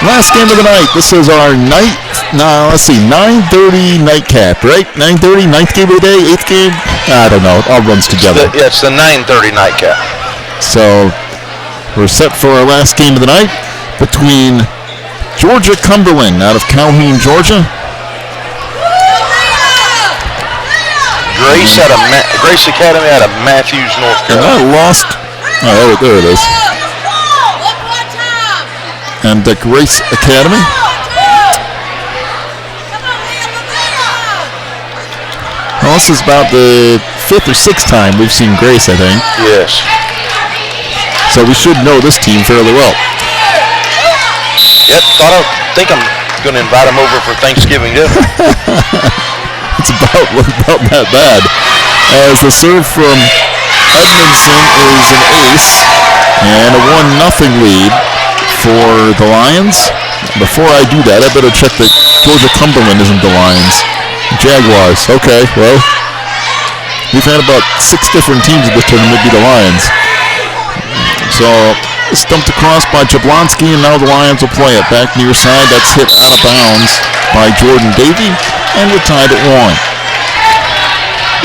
Last game of the night. This is our night. Let's see, 9:30 nightcap, right? 9:30, ninth game of the day, eighth game. I don't know. It all runs together. It's the 9:30 nightcap. So we're set for our last game of the night between Georgia-Cumberland out of Calhoun, Georgia. Grace Academy out of Matthews, North Carolina. And I lost. Oh, there it is. And the Grace Academy. Well, this is about the 5th or 6th time we've seen Grace, I think. Yes. So we should know this team fairly well. Yep, I think I'm going to invite them over for Thanksgiving dinner. It's about that bad. As the serve from Edmondson is an ace and a 1-0 lead for the Lions. Before I do that, I better check that Georgia-Cumberland isn't the Lions. Jaguars. Okay, well, we've had about 6 different teams at this tournament be the Lions. So, stumped across by Jablonski, and now the Lions will play it back near side. That's hit out of bounds by Jordan Davey, and we're tied at 1.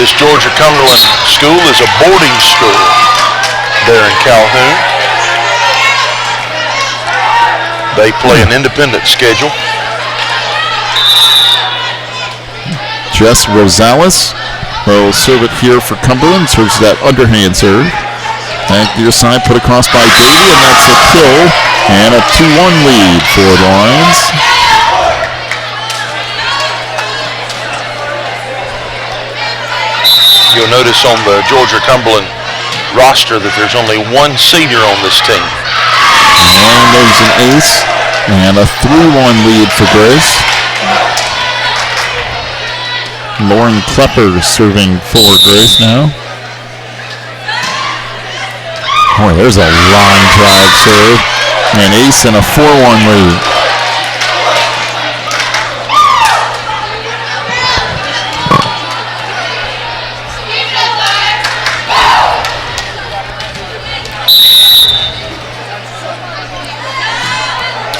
This Georgia-Cumberland school is a boarding school there in Calhoun. They play an independent schedule. Jess Rosales will serve it here for Cumberland. Serves that underhand serve. Back near side, put across by Davey, and that's a kill. And a 2-1 lead for the Lions. You'll notice on the Georgia-Cumberland roster that there's only one senior on this team. And there's an ace. And a 3-1 lead for Grace. Lauren Klepper serving for Grace now. Boy, there's a line drive serve. An ace and a 4-1 lead.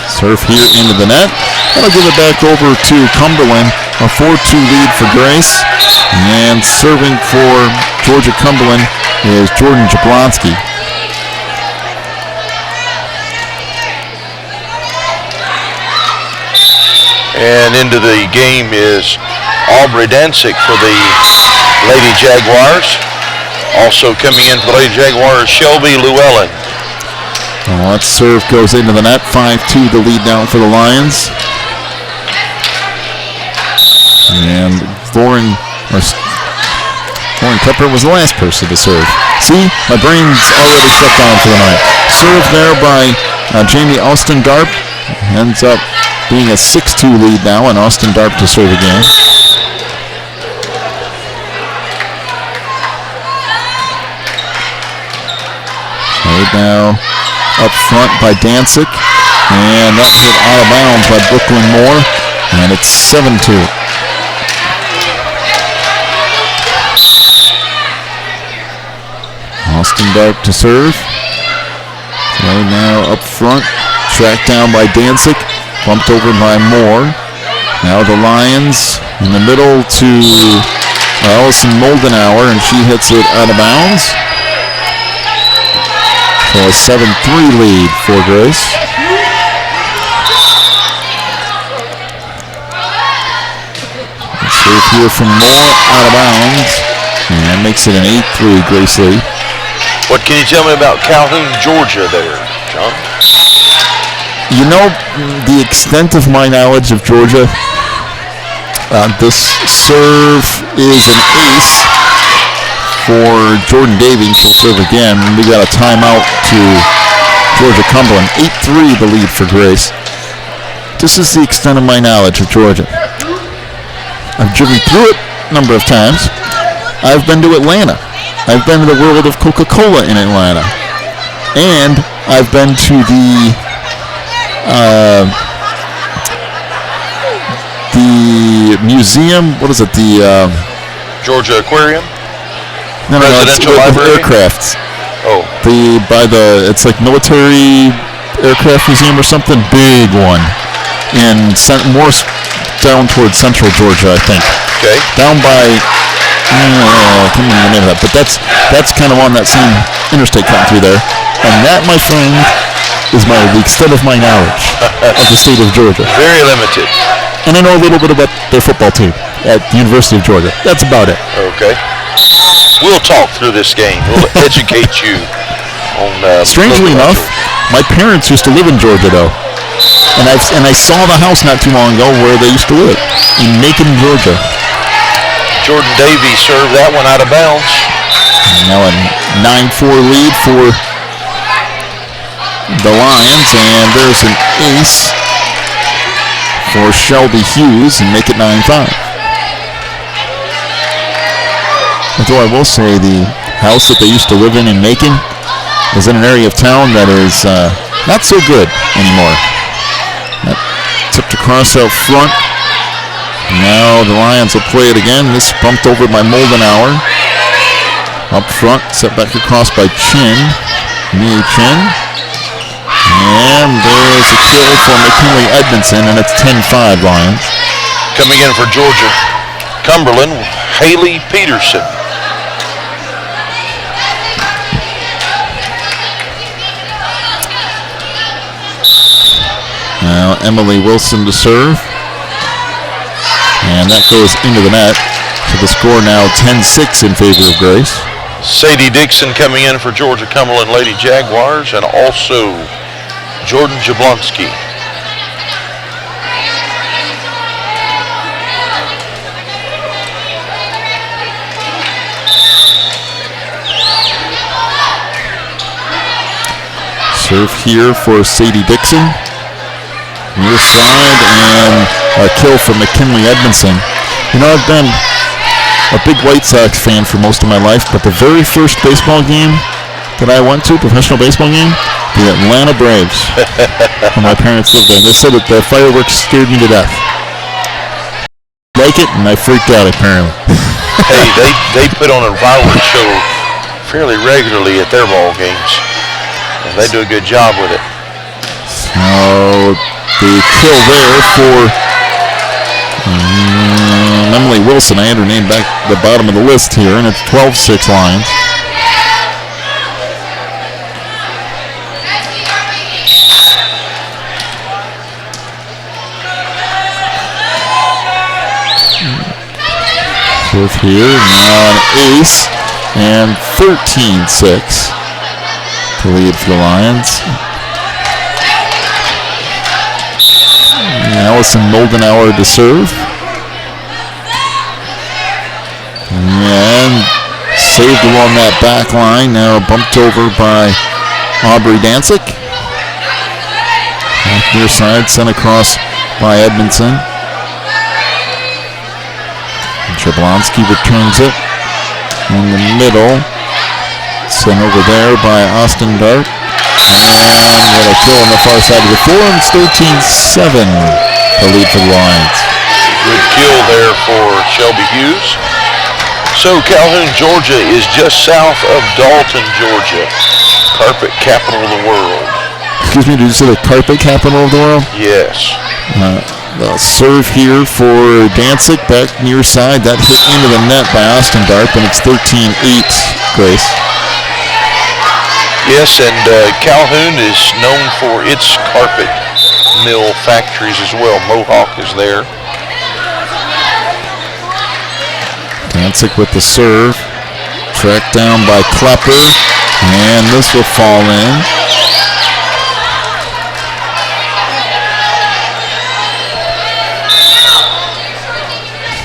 Serve here into the net. That'll give it back over to Cumberland. A 4-2 lead for Grace. And serving for Georgia-Cumberland is Jordan Jablonski. And into the game is Aubrey Dansick for the Lady Jaguars. Also coming in for the Lady Jaguars, Shelby Llewellyn. Well, that serve goes into the net. 5-2 the lead down for the Lions. And Lauren Klepper was the last person to serve. See, my brain's already shut down for the night. Serve there by Jamie Austin Darp. Ends up being a 6-2 lead now, and Austin Darp to serve again. Right now, up front by Dansick, and that's hit out of bounds by Brooklyn Moore, and it's 7-2. Austin Darp to serve. Right now up front, tracked down by Dansick, bumped over by Moore. Now the Lions in the middle to Allison Moldenauer, and she hits it out of bounds. So a 7-3 lead for Grace. Serve here from Moore, out of bounds, and makes it an 8-3 Grace lead. What can you tell me about Calhoun, Georgia there, John? You know, the extent of my knowledge of Georgia, this serve is an ace for Jordan Davey. She'll serve again. We got a timeout to Georgia-Cumberland. 8-3 the lead for Grace. This is the extent of my knowledge of Georgia. I've driven through it a number of times. I've been to Atlanta. I've been to the world of Coca-Cola in Atlanta. And I've been to the museum, what is it, the Georgia Aquarium? No, Presidential it's Library? aircrafts. Oh. It's like military Aircraft Museum or something, big one, in more down towards central Georgia, I think. Okay. Down by, I can't remember the name of that, but that's kind of on that same interstate coming through there. And that, my friend, is the extent of my knowledge of the state of Georgia. Very limited. And I know a little bit about their football team at the University of Georgia. That's about it. Okay. We'll talk through this game. We'll educate you on. Strangely enough, my parents used to live in Georgia, though, and I saw the house not too long ago where they used to live in Macon, Georgia. Jordan Davies served that one out of bounds. Now a 9-4 lead for the Lions, and there's an ace for Shelby Hughes and make it 9-5. Although I will say the house that they used to live in Macon is in an area of town that is not so good anymore. That tipped across out front. Now the Lions will play it again. This bumped over by Moldenauer. Up front, set back across by Chin. Mie Chin. And there's a kill for McKinley Edmondson, and it's 10-5 Lions. Coming in for Georgia-Cumberland, Haley Peterson. Now Emily Wilson to serve. And that goes into the net. So the score now 10-6 in favor of Grace. Sadie Dixon coming in for Georgia-Cumberland Lady Jaguars, and also Jordan Jablonski. Serve here for Sadie Dixon. Near side, and a kill for McKinley Edmondson. You know, I've been a big White Sox fan for most of my life, but the very first baseball game that I went to, professional baseball game, the Atlanta Braves. When my parents lived there. They said that the fireworks scared me to death. Like it, and I freaked out apparently. Hey, they put on a fireworks show fairly regularly at their ball games, and they do a good job with it. So the kill there for Emily Wilson. I had her name back at the bottom of the list here, and it's 12-6 Lions. Serve here, now an ace, and 13-6 to lead for the Lions. Allison Moldenauer to serve. And saved along that back line. Now bumped over by Aubrey Dancic. Near side, sent across by Edmondson. Jablonski returns it in the middle. Sent over there by Austin Dart. And with a kill on the far side of the floor, and it's 13-7 the lead for the Lions. Good kill there for Shelby Hughes. So Calhoun, Georgia is just south of Dalton, Georgia. Carpet capital of the world. Excuse me, did you say the carpet capital of the world? Yes. They'll serve here for Dancic, back near side. That hit into the net by Austin Dart, and it's 13-8, Grace. Yes, and Calhoun is known for its carpet mill factories as well. Mohawk is there. Dancic with the serve. Tracked down by Klepper, and this will fall in.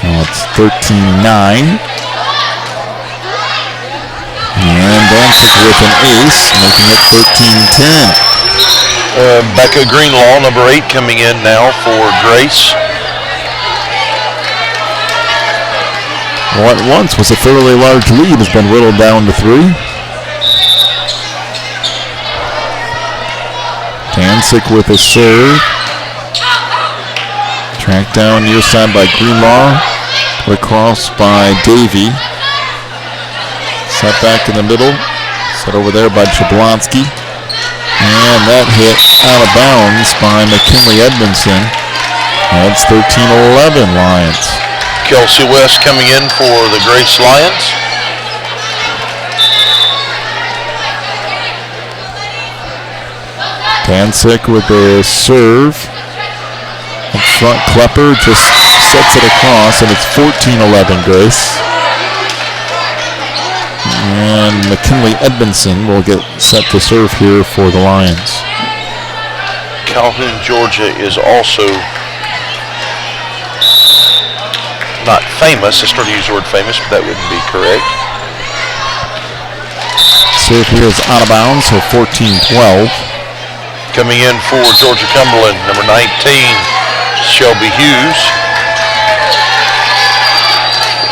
So it's 13-9. And Dancic with an ace, making it 13-10. Becca Greenlaw, number 8, coming in now for Grace. What once was a fairly large lead has been whittled down to 3. Dancic with a serve. Tracked down near side by Greenlaw. Across by Davey. Set back in the middle. Set over there by Jablonski. And that hit out of bounds by McKinley Edmondson. That's 13-11 Lions. Kelsey West coming in for the Grace Lions. Dansick with a serve. Up front, Klepper just sets it across, and it's 14-11 Grace. And McKinley Edmondson will get set to serve here for the Lions. Calhoun, Georgia is also not famous. I started to use the word famous, but that wouldn't be correct. Serve here is out of bounds, so 14-12. Coming in for Georgia-Cumberland, number 19, Shelby Hughes.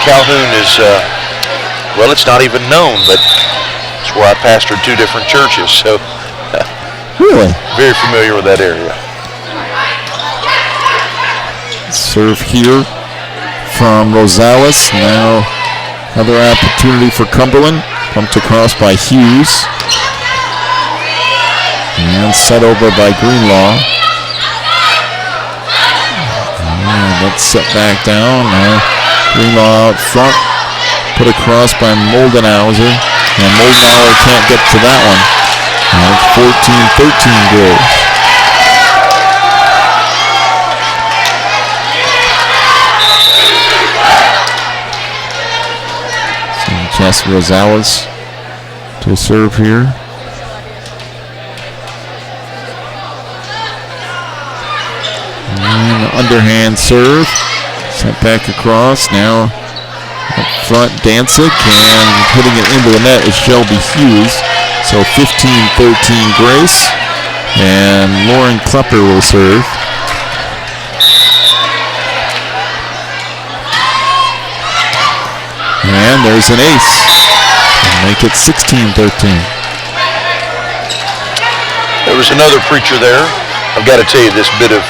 Calhoun is, well, it's not even known, but it's where I pastored 2 different churches, so really very familiar with that area. Serve here from Rosales. Now another opportunity for Cumberland. Pumped across by Hughes. And set over by Greenlaw. And that's set back down. Now Greenlaw out front. Put across by Moldenhauser. And Moldenhauser can't get to that one. And it's 14-13 Grace. So Jesse Rosales to serve here. And underhand serve. Sent back across. Now up front, Dansick, and hitting it into the net is Shelby Hughes. So 15-13 Grace. And Lauren Klepper will serve. And there's an ace. And make it 16-13. There was another preacher there. I've got to tell you this bit of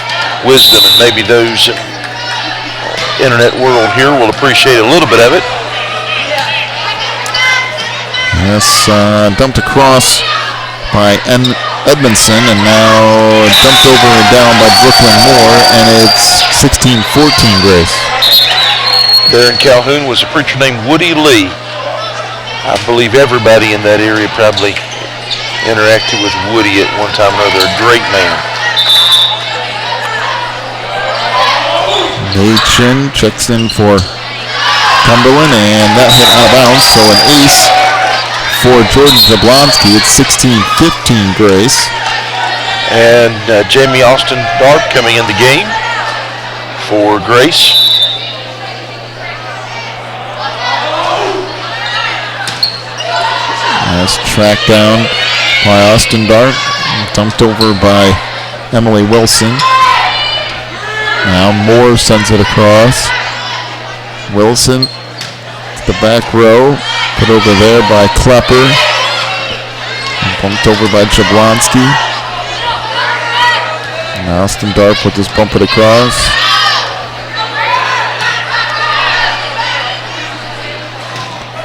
wisdom, and maybe those internet world here will appreciate a little bit of it. Yes, dumped across by Edmondson, and now dumped over and down by Brooklyn Moore, and it's 16-14 Grace. There in Calhoun was a preacher named Woody Lee. I believe everybody in that area probably interacted with Woody at one time or another. A great man. Chin checks in for Cumberland, and that hit out of bounds, so an ace for Jordan Jablonski. It's 16-15 Grace. And Jamie Austin Dark coming in the game for Grace. That's tracked down by Austin Dark, dumped over by Emily Wilson. Now Moore sends it across. Wilson to the back row. Put over there by Klepper. And bumped over by Jablonski. And Austin Dark will just bump it across.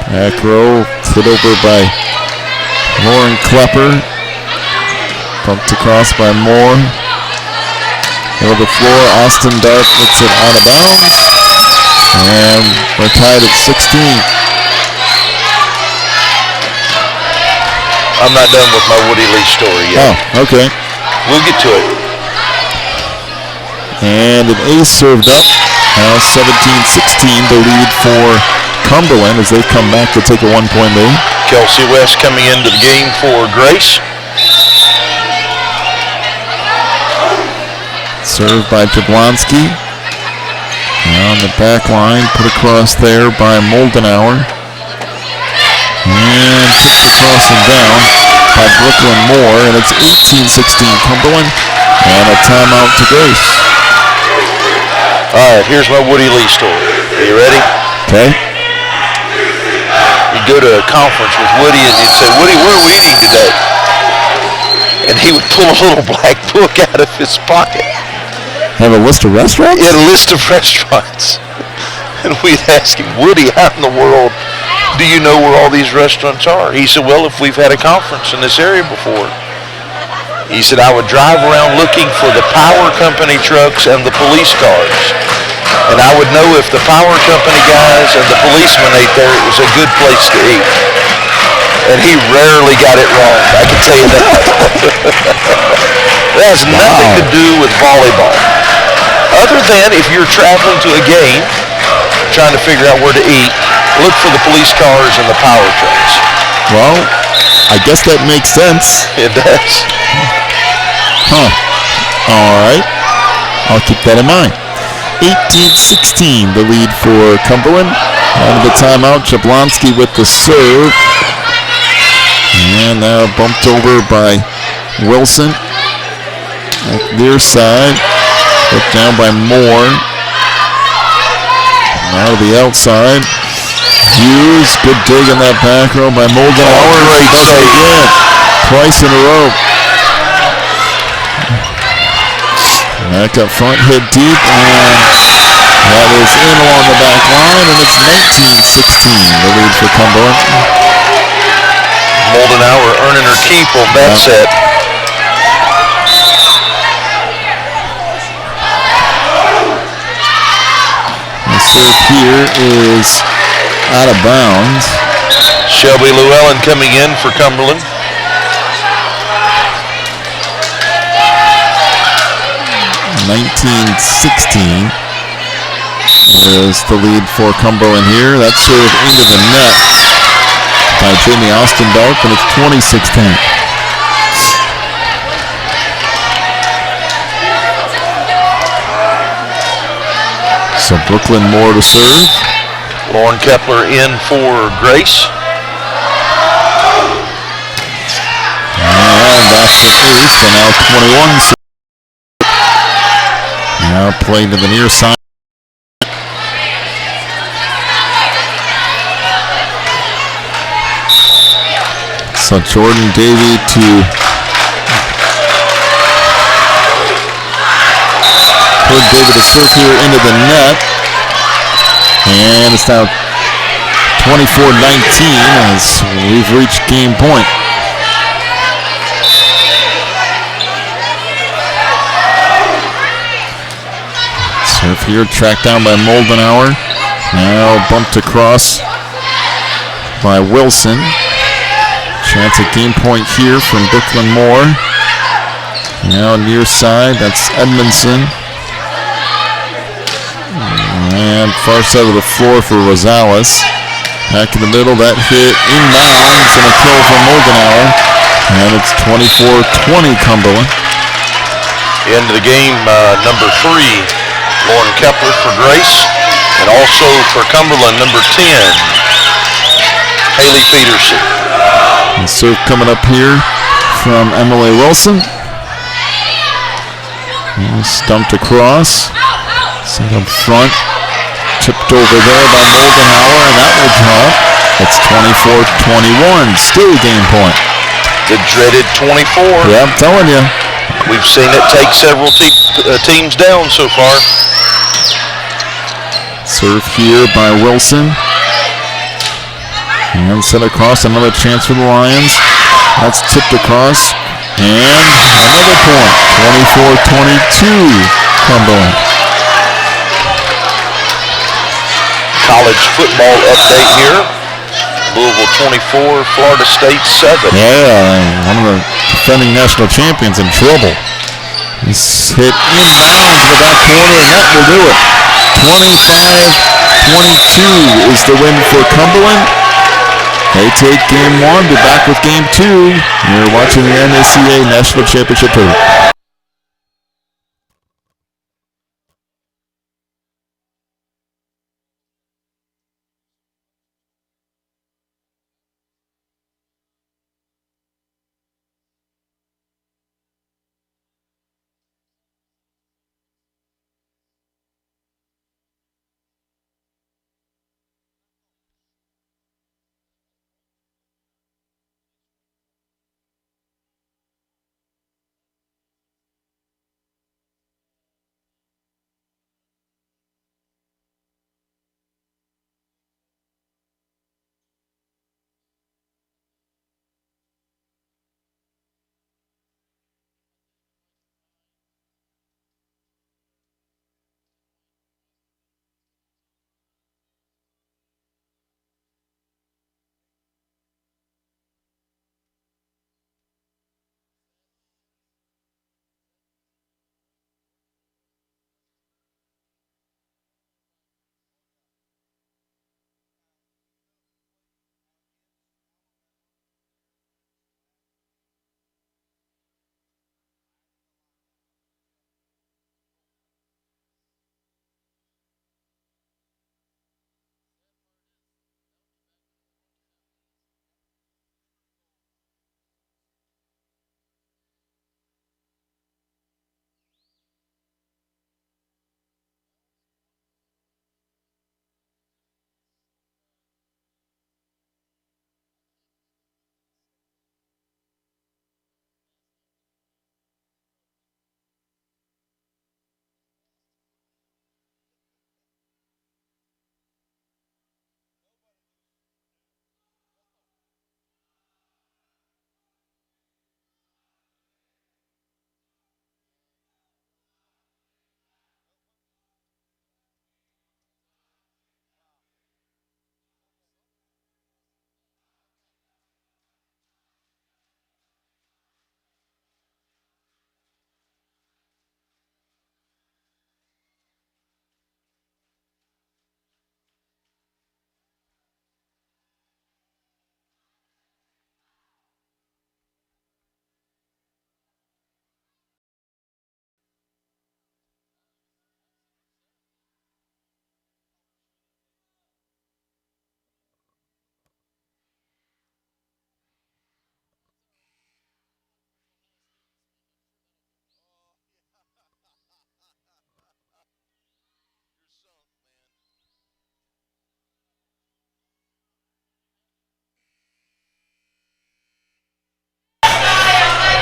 Back row. Put over by Lauren Klepper. Bumped across by Moore. Over the floor, Austin Dark gets it out of bounds. And we're tied at 16. I'm not done with my Woody Lee story yet. Oh, okay. We'll get to it. And an ace served up. Now 17-16, the lead for Cumberland as they come back to take a 1-point lead. Kelsey West coming into the game for Grace. Served by Jablonski. On the back line, put across there by Moldenhauer. And tipped across and down by Brooklyn Moore. And it's 18-16 Cumberland. And a timeout to Grace. All right, here's my Woody Lee story. Are you ready? Okay. You'd go to a conference with Woody and you'd say, Woody, where are we eating today? And he would pull a little black book out of his pocket. Have a list of restaurants? He had a list of restaurants. And we'd ask him, Woody, how in the world do you know where all these restaurants are? He said, well, if we've had a conference in this area before. He said, I would drive around looking for the power company trucks and the police cars. And I would know if the power company guys and the policemen ate there, it was a good place to eat. And he rarely got it wrong, I can tell you that. That has nothing to do with volleyball. Other than if you're traveling to a game, trying to figure out where to eat, look for the police cars and the power trucks. Well, I guess that makes sense. It does. Huh. All right. I'll keep that in mind. 18-16, the lead for Cumberland. Out of the timeout, Jablonski with the serve. And now bumped over by Wilson. At near side. Put down by Moore. Now to the outside. Hughes, good dig in that back row by Moldenauer. Great save again. Twice in a row. Back up front, hit deep, and that is in along the back line, and it's 19-16, the lead for Cumberland. Moldenauer earning her keep on that set. The serve here is out of bounds. Shelby Llewellyn coming in for Cumberland. 19-16 is the lead for Cumberland here. That serve into the net by Jamie Ostendarp, and it's 26-10. So Brooklyn Moore to serve. Lauren Kepler in for Grace. And that's an ace, so now 21. Now played to the near side. So Jordan Davey to put Davey to serve here into the net. And it's now 24-19 as we've reached game point. Serve here, tracked down by Moldenauer. Now bumped across by Wilson. Chance at game point here from Brooklyn Moore. Now near side, that's Edmondson. And far side of the floor for Rosales. Back in the middle, that hit inbounds and a kill from Moldenauer. And it's 24-20 Cumberland. Into the game, number 3. Lauren Kepler for Grace, and also for Cumberland, number 10, Haley Peterson. And serve coming up here from Emily Wilson. And stumped across, set up front, tipped over there by Moldenauer, and that will drop. It's 24-21, still game point. The dreaded 24. Yeah, I'm telling you. We've seen it take several teams down so far. Serve here by Wilson. And set across, another chance for the Lions. That's tipped across. And another point. 24-22 Cumberland. College football update here. Louisville 24, Florida State 7. Yeah, one of the defending national champions in trouble. This hit inbounds to that corner, and that will do it. 25-22 is the win for Cumberland. They take game 1, be back with game 2. You're watching the NACA National Championship Tournament.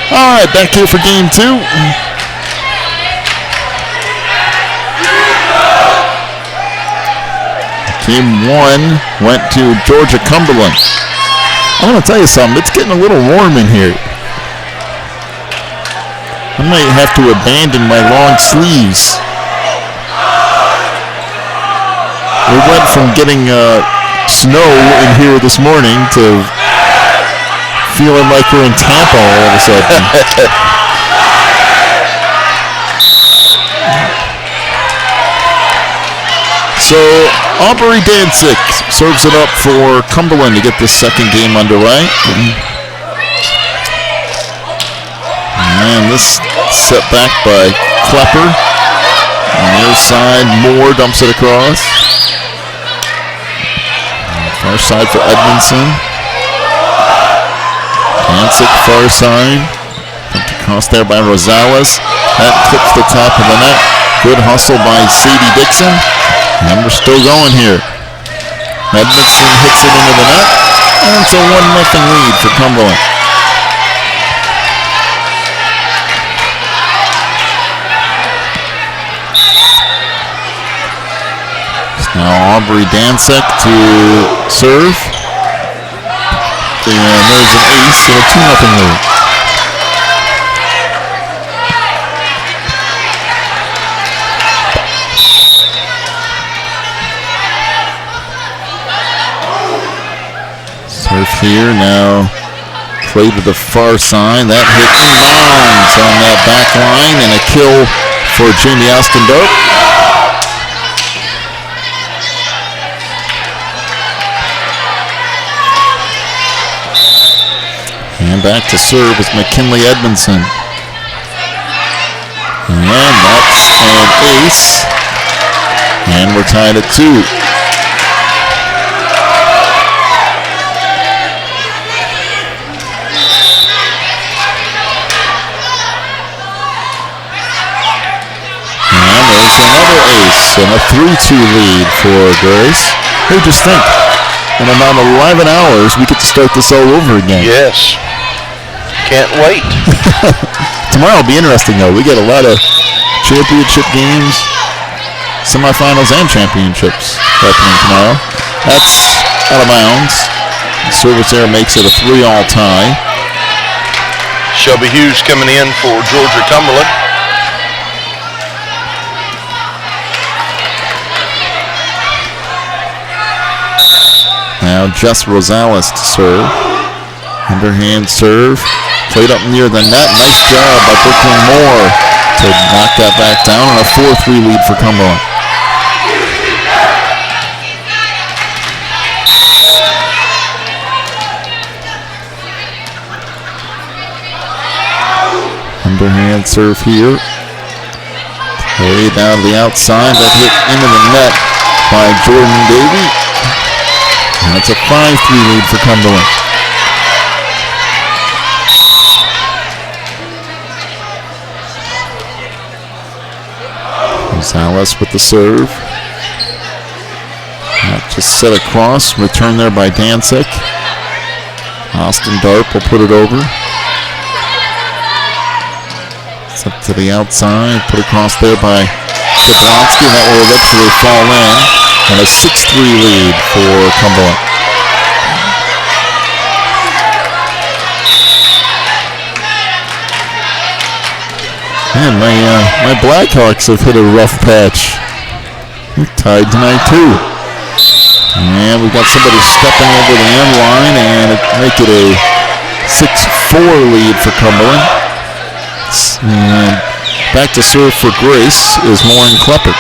All right, back here for game 2. Game 1 went to Georgia-Cumberland. I'm going to tell you something. It's getting a little warm in here. I might have to abandon my long sleeves. We went from getting snow in here this morning to feeling like we're in Tampa all of a sudden. So Aubrey Danzig serves it up for Cumberland to get this second game underway. And this set back by Klepper. On the other side, Moore dumps it across. Far side for Edmondson. Danzig far side. Dumped across there by Rosales. That clips the top of the net. Good hustle by Sadie Dixon. And we're still going here. Edmondson hits it into the net. And it's a 1-0 lead for Cumberland. Now Aubrey Danzig to serve. And there's an ace and a 2-0 lead. Serve here now. Play to the far side. That hit rounds on that back line and a kill for Jamie Askendope. And back to serve is McKinley Edmondson. And that's an ace. And we're tied at 2. And there's another ace and a 3-2 lead for Grace. Hey, just think, in about 11 hours, we get to start this all over again. Yes. Can't wait. Tomorrow will be interesting, though. We get a lot of championship games, semifinals, and championships happening tomorrow. That's out of bounds. The service error makes it a 3-all tie. Shelby Hughes coming in for Georgia-Cumberland. Now Jess Rosales to serve. Underhand serve. Played up near the net. Nice job by Brooklyn Moore to knock that back down, and a 4-3 lead for Cumberland. Underhand serve here. Played down to the outside. That hit into the net by Jordan Davey. And it's a 5-3 lead for Cumberland. Rosales with the serve. That just set across. Return there by Danzig. Austin Darp will put it over. It's up to the outside. Put across there by Jablonski. That will eventually fall in. And a 6-3 lead for Cumberland. Man, my Blackhawks have hit a rough patch. We're tied tonight too. And we've got somebody stepping over the end line, and it make it a 6-4 lead for Cumberland. And back to serve for Grace is Lauren Klepper.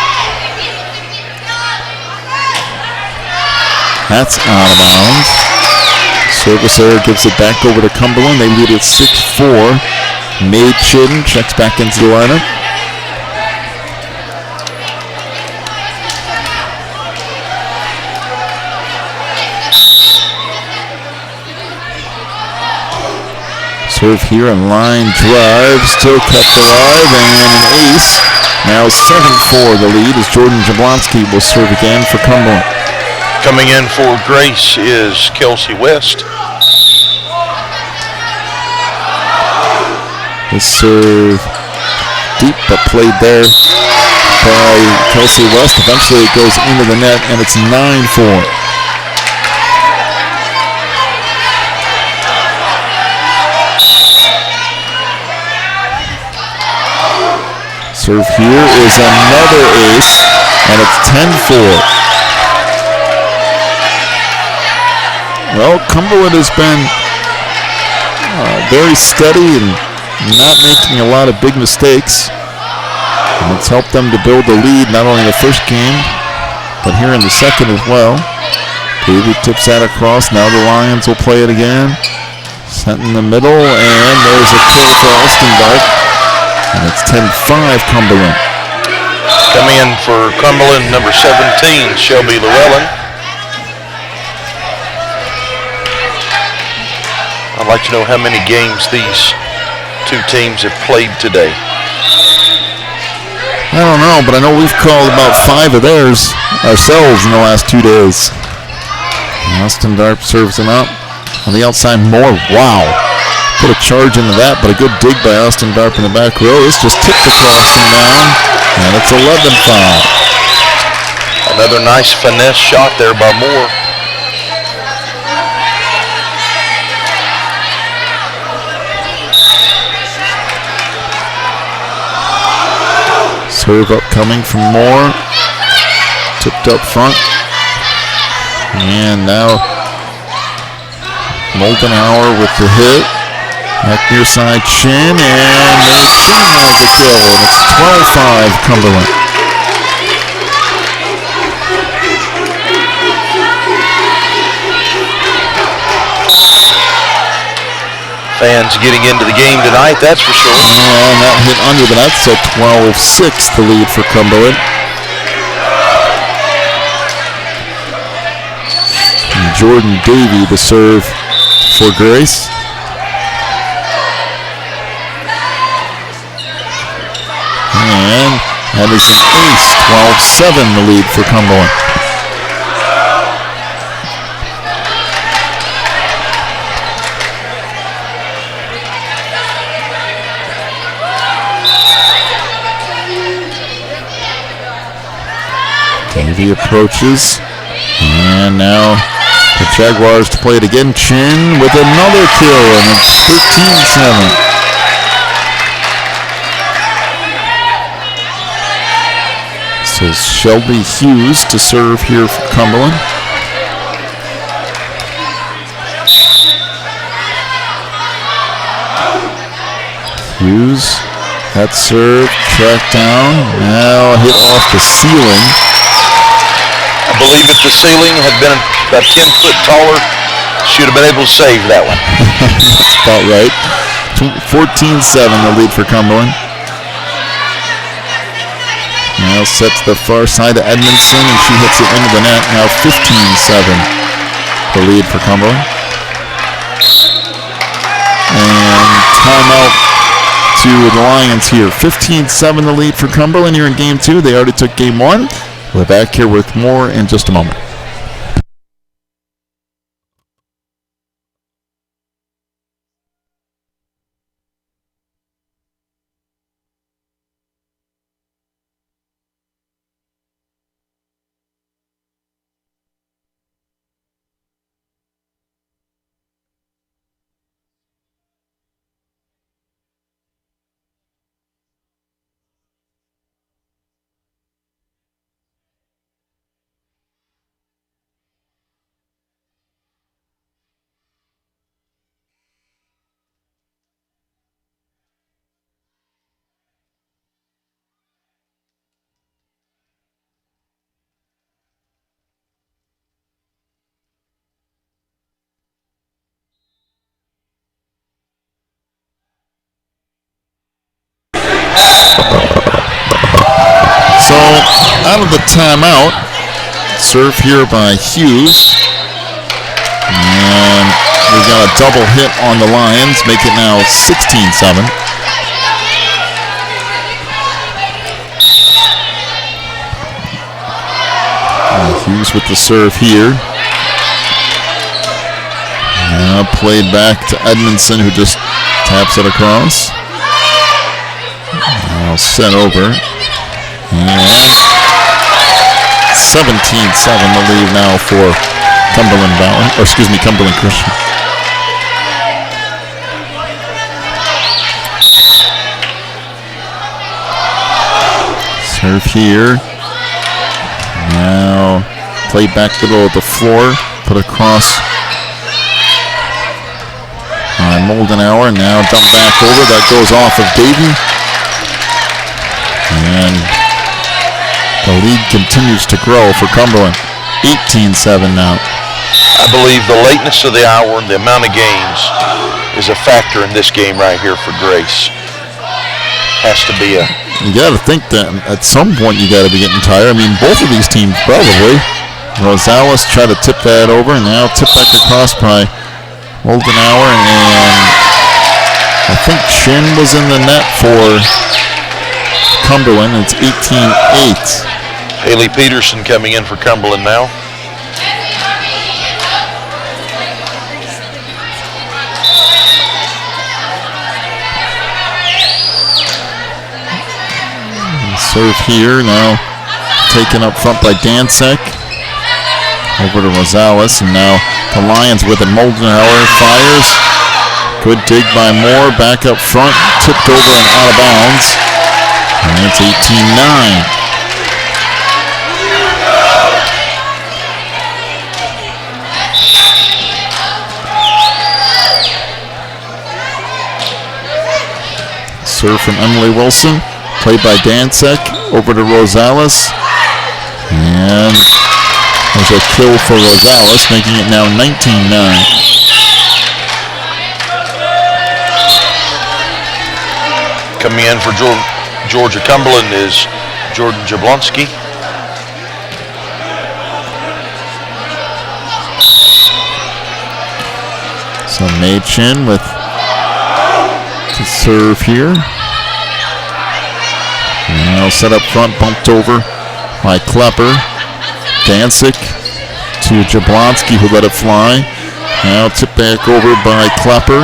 That's out of bounds. Service error gives it back over to Cumberland. They lead at 6-4. Mae Chinn checks back into the lineup. Serve here, and line drive, still kept alive, and an ace. Now 7-4 the lead as Jordan Jablonski will serve again for Cumberland. Coming in for Grace is Kelsey West. This serve deep, but played there by Kelsey West. Eventually it goes into the net, and it's 9-4. Serve here is another ace, and it's 10-4. Well, Cumberland has been very steady and not making a lot of big mistakes. And it's helped them to build the lead, not only in the first game, but here in the second as well. Davey tips that across. Now the Lions will play it again. Sent in the middle, and there's a kill for Austin Dark. And it's 10-5 Cumberland. Coming in for Cumberland, number 17, Shelby Llewellyn. I'd like to know how many games these two teams have played today. I don't know, but I know we've called about 5 of theirs ourselves in the last 2 days. And Austin Darp serves them up. On the outside, Moore. Wow. Put a charge into that, but a good dig by Austin Darp in the back row. This just tipped across and down, and it's 11-5. Another nice finesse shot there by Moore. Serve upcoming from Moore. Tipped up front. And now Moldenhauer with the hit. Back near side Chin, and Chin has a kill, and it's 12-5 Cumberland. Fans getting into the game tonight, that's for sure. And that hit under the net, so 12-6 the lead for Cumberland. And Jordan Davey to serve for Grace. And that is an ace, 12-7 the lead for Cumberland. Davey approaches, and now the Jaguars to play it again. Chin with another kill, and it's 13-7. So Shelby Hughes to serve here for Cumberland. Hughes, that serve, tracked down, now hit off the ceiling. I believe if the ceiling had been about 10 foot taller, should have been able to save that one. That's about right. 14-7 the lead for Cumberland. Now set to the far side of Edmondson, and she hits it into the net. Now 15-7 the lead for Cumberland. And timeout to the Lions here. 15-7 the lead for Cumberland here in game 2. They already took game 1. We're back here with more in just a moment. So, out of the timeout, serve here by Hughes. And we got a double hit on the Lions, make it now 16-7. Hughes with the serve here. Now played back to Edmondson, who just taps it across. Set over. And 17-7 the lead now for Cumberland Valley, or excuse me, Cumberland Christian. Serve here. Now play back middle of the floor. Put across by Moldenauer. Now dump back over. That goes off of Davey. And the lead continues to grow for Cumberland. 18-7 now. I believe the lateness of the hour and the amount of games is a factor in this game right here for Grace. Has to be a... You got to think that at some point you got to be getting tired. I mean, both of these teams probably. Rosales tried to tip that over, and now tip back across by Moldenauer, and I think Chin was in the net for Cumberland. It's 18-8. Haley Peterson coming in for Cumberland now. Serve here now, taken up front by Dansek. Over to Rosales, and now the Lions with it. Moldenauer fires. Good dig by Moore, back up front, tipped over and out of bounds. And it's 18-9. Serve from Emily Wilson. Played by Dansek, over to Rosales, and there's a kill for Rosales, making it now 19-9. Coming in for Georgia-Cumberland is Jordan Jablonski. So Machin with the serve here. Now set up front, bumped over by Klepper. Dansik to Jablonski, who let it fly. Now tip back over by Klepper.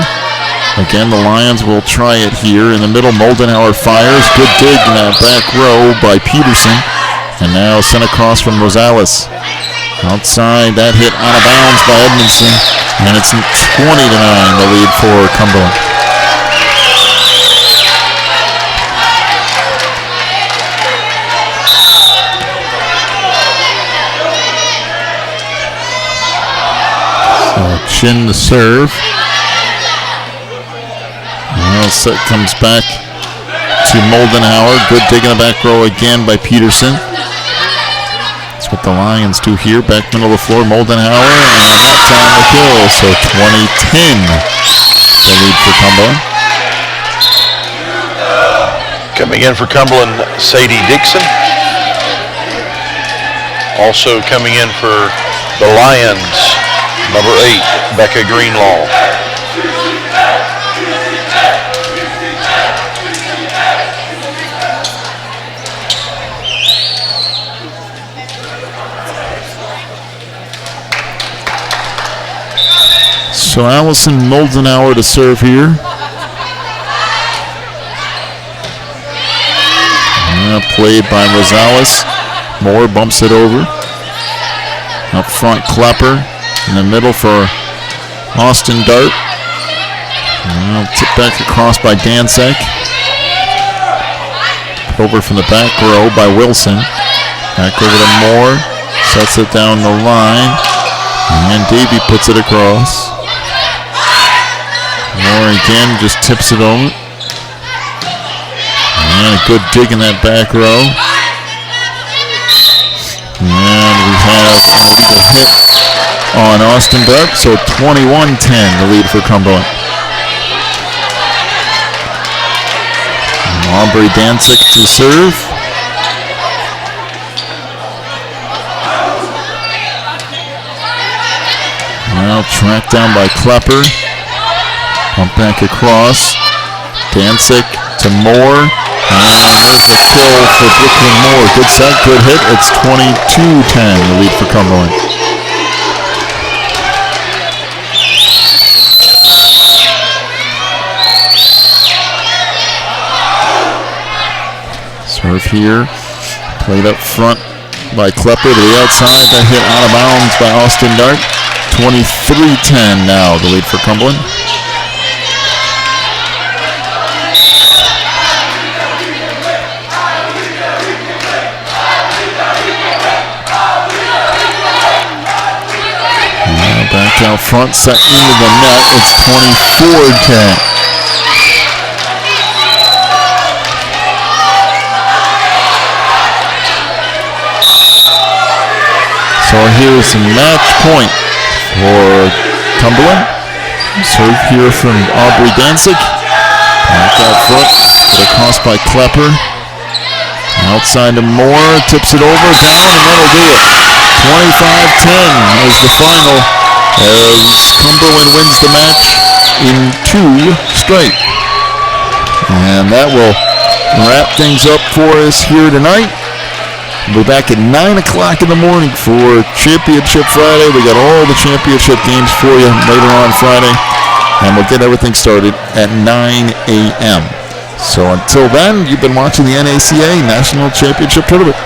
Again, the Lions will try it here. In the middle, Moldenauer fires. Good dig in that back row by Peterson. And now sent across from Rosales. Outside, that hit out of bounds by Edmondson. And it's 20-9, the lead for Cumberland. Chin the serve. Well, set comes back to Moldenauer. Good dig in the back row again by Peterson. That's what the Lions do here. Back middle of the floor, Moldenauer, and that time the kill. So 20-10, the lead for Cumberland. Coming in for Cumberland, Sadie Dixon. Also coming in for the Lions, number 8, Becca Greenlaw. So Allison Moldenauer to serve here. Played by Rosales. Moore bumps it over. Up front, Klepper. In the middle for Austin Dart. Tip back across by Dansek. Over from the back row by Wilson. Back over to Moore. Sets it down the line. And Davey puts it across. Moore again just tips it over. And a good dig in that back row. And we have an illegal hit on Austin Dart. So 21-10, the lead for Cumberland. Aubrey Dansik to serve. Now tracked down by Klepper. Pump back across. Dansik to Moore. And there's a kill for Brooklyn Moore. Good set, good hit. It's 22-10, the lead for Cumberland. Serve here. Played up front by Klepper to the outside. That hit out of bounds by Austin Dart. 23-10 now, the lead for Cumberland. Back out front, set into the net. It's 24-10. So here's a match point for Cumberland. Serve here from Aubrey Danzig. Back out front, put across by Klepper. Outside to Moore, tips it over, down, and that'll do it. 25-10 is the final, as Cumberland wins the match in 2 straight. And that will wrap things up for us here tonight. We'll be back at 9 o'clock in the morning for Championship Friday. We got all the championship games for you later on Friday. And we'll get everything started at 9 a.m. So until then, you've been watching the NACA National Championship Tournament.